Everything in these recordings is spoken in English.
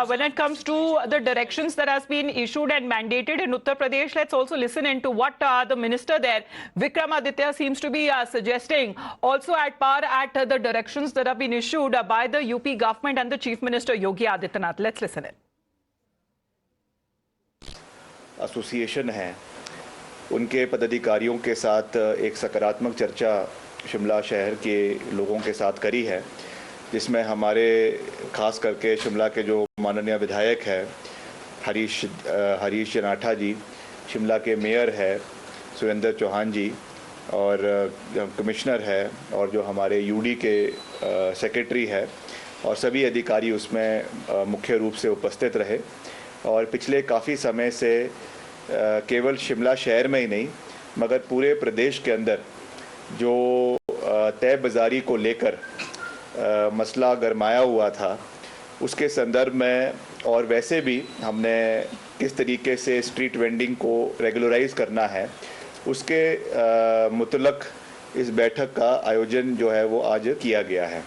when it comes to the directions that has been issued and mandated in Uttar Pradesh, let's also listen into what the minister there, Vikramaditya, seems to be suggesting, also at par at the directions that have been issued by the UP government and the Chief Minister Yogi Adityanath. Let's listen in. Association हैं, उनके पदाधिकारियों के साथ एक सकारात्मक चर्चा शिमला शहर के लोगों के साथ करी है, जिसमें हमारे खास करके शिमला के जो माननीय विधायक है हरीश जनाठा जी, शिमला के मेयर है सुरेंद्र चौहान जी, और कमिश्नर है, और जो हमारे यूडी के सेक्रेटरी है, और सभी अधिकारी उसमें मुख्य रूप से उपस्थित रहे। और पिछले काफ़ी समय से केवल शिमला शहर में ही नहीं मगर पूरे प्रदेश के अंदर जो तय बाज़ारी को लेकर मसला गरमाया हुआ था, उसके संदर्भ में और वैसे भी हमने किस तरीके से स्ट्रीट वेंडिंग को रेगुलराइज करना है, उसके मुतलक इस बैठक का आयोजन जो है वो आज किया गया है।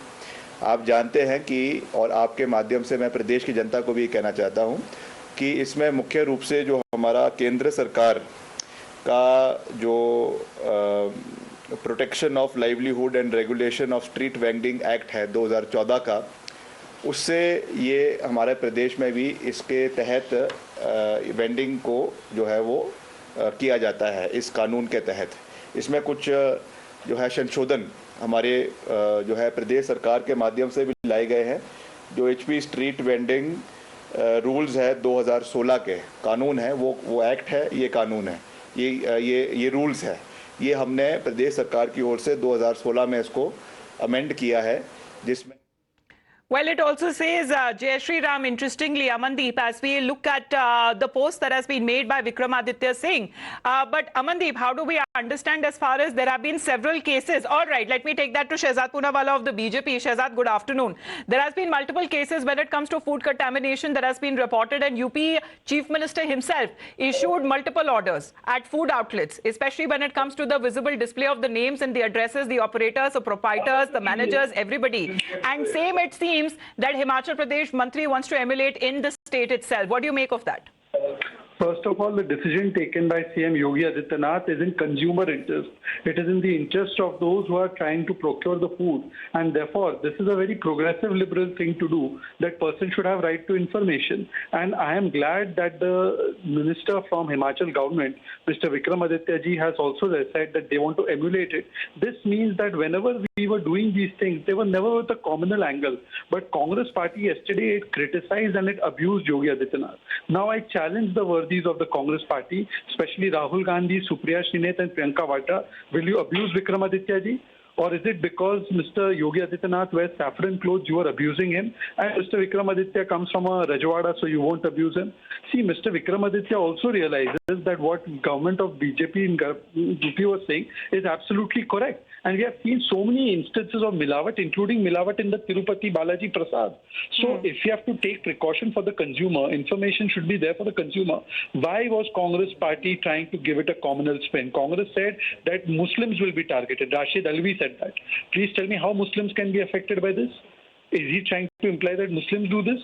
आप जानते हैं कि, और आपके माध्यम से मैं प्रदेश की जनता को भी कहना चाहता हूं कि इसमें मुख्य रूप से जो हमारा केंद्र सरकार का जो protection of livelihood and regulation of street vending act है 2014 का, उससे ये हमारे प्रदेश में भी इसके तहत वेंडिंग को जो है वो किया जाता है। इस कानून के तहत इसमें कुछ जो है संशोधन हमारे जो है प्रदेश सरकार के माध्यम से भी लाए गए हैं। जो एचपी स्ट्रीट वेंडिंग रूल्स है 2016 के कानून है, वो एक्ट है, ये कानून है, ये रूल्स है, ये हमने प्रदेश सरकार की ओर से 2016 में इसको अमेंड किया है, जिसमें Well, it also says, Jai Shri Ram, interestingly, Amandeep, as we look at the post that has been made by Vikramaditya Singh. But Amandeep, how do we understand as far as there have been several cases? All right, let me take that to Shehzad Poonawalla of the BJP. Shehzad, good afternoon. There has been multiple cases when it comes to food contamination that has been reported, and UP Chief Minister himself issued multiple orders at food outlets, especially when it comes to the visible display of the names and the addresses, the operators, the proprietors, the managers, everybody. And same, it seems that Himachal Pradesh Mantri wants to emulate in the state itself. What do you make of that? First of all, the decision taken by CM Yogi Adityanath is in consumer interest. It is in the interest of those who are trying to procure the food, and therefore this is a very progressive liberal thing to do, that person should have right to information. And I am glad that the minister from Himachal government, Mr. Vikramaditya ji, has also said that they want to emulate it. This means that whenever we were doing these things, they were never with a communal angle. But Congress party yesterday, it criticized and it abused Yogi Adityanath. Now I challenge the worthies of the Congress party, especially Rahul Gandhi, Supriya Shrinet and Priyanka Vatra. Will you abuse Vikramaditya ji? Or is it because Mr. Yogi Adityanath wears saffron clothes, you are abusing him? And Mr. Vikramaditya comes from a Rajwada, so you won't abuse him? See, Mr. Vikramaditya also realizes that what government of BJP in UP was saying is absolutely correct. And we have seen so many instances of Milawat, including Milawat in the Tirupati Balaji Prasad. So if you have to take precaution for the consumer, information should be there for the consumer. Why was Congress party trying to give it a communal spin? Congress said that Muslims will be targeted. Rashid Alvi said that. Please tell me how Muslims can be affected by this? Is he trying to imply that Muslims do this?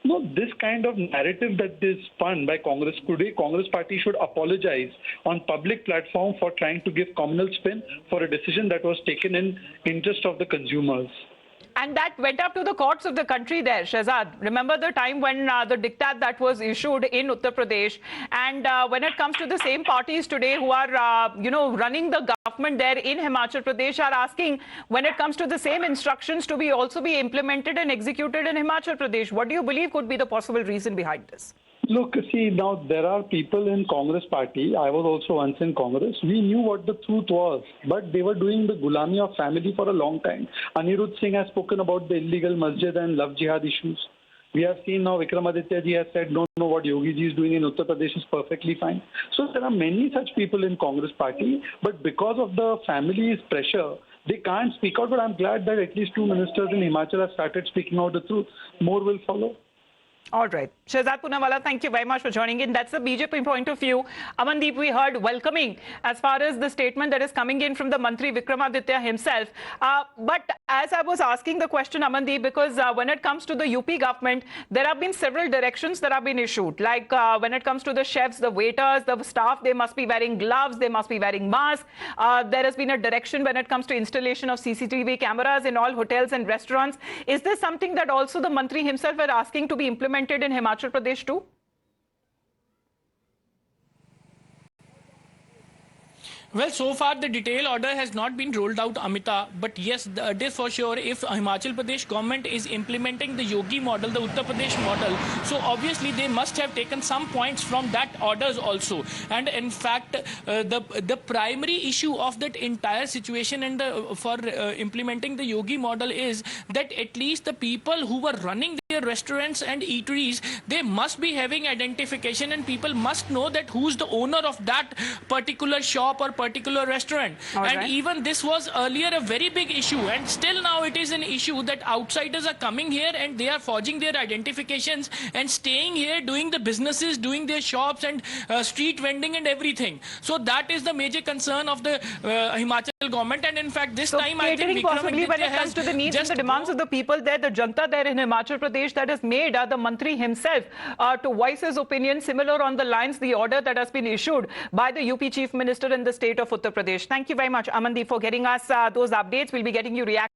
No, this kind of narrative that is spun by Congress today, Congress party should apologize on public platform for trying to give communal spin for a decision that was taken in interest of the consumers. And that went up to the courts of the country there, Shehzad. Remember the time when the diktat that was issued in Uttar Pradesh, and when it comes to the same parties today who are, running the government there in Himachal Pradesh, are asking when it comes to the same instructions to be also be implemented and executed in Himachal Pradesh. What do you believe could be the possible reason behind this? Look, see, now there are people in Congress party. I was also once in Congress. We knew what the truth was, but they were doing the gulami of family for a long time. Anirudh Singh has spoken about the illegal masjid and love jihad issues. We have seen now Vikramaditya ji has said, no, what Yogi ji is doing in Uttar Pradesh is perfectly fine. So there are many such people in Congress party, but because of the family's pressure, they can't speak out. But I'm glad that at least two ministers in Himachal have started speaking out the truth. More will follow. All right. Shehzad Poonawalla, thank you very much for joining in. That's the BJP point of view. Amandeep, we heard welcoming as far as the statement that is coming in from the Mantri Vikramaditya himself. But as I was asking the question, Amandeep, because when it comes to the UP government, there have been several directions that have been issued. Like when it comes to the chefs, the waiters, the staff, they must be wearing gloves, they must be wearing masks. There has been a direction when it comes to installation of CCTV cameras in all hotels and restaurants. Is this something that also the Mantri himself are asking to be implemented in Himachal Pradesh too? Well, so far the detailed order has not been rolled out, Amita. But yes, it is for sure if Himachal Pradesh government is implementing the Yogi model, the Uttar Pradesh model, so obviously they must have taken some points from that orders also. And in fact, the primary issue of that entire situation and for implementing the Yogi model is that at least the people who were running their restaurants and eateries, they must be having identification, and people must know that who's the owner of that particular shop or particular restaurant. And even this was earlier a very big issue, and still now it is an issue that outsiders are coming here and they are forging their identifications and staying here, doing the businesses, doing their shops and street vending and everything. So that is the major concern of the Himachal government. And in fact, this time I think possibly when it comes to the needs and the demands of the people there, the Janta there in Himachal Pradesh, that has made the Mantri himself to voice his opinion similar on the lines, the order that has been issued by the UP Chief Minister in the state of Uttar Pradesh. Thank you very much, Amandeep, for getting us those updates. We'll be getting you react.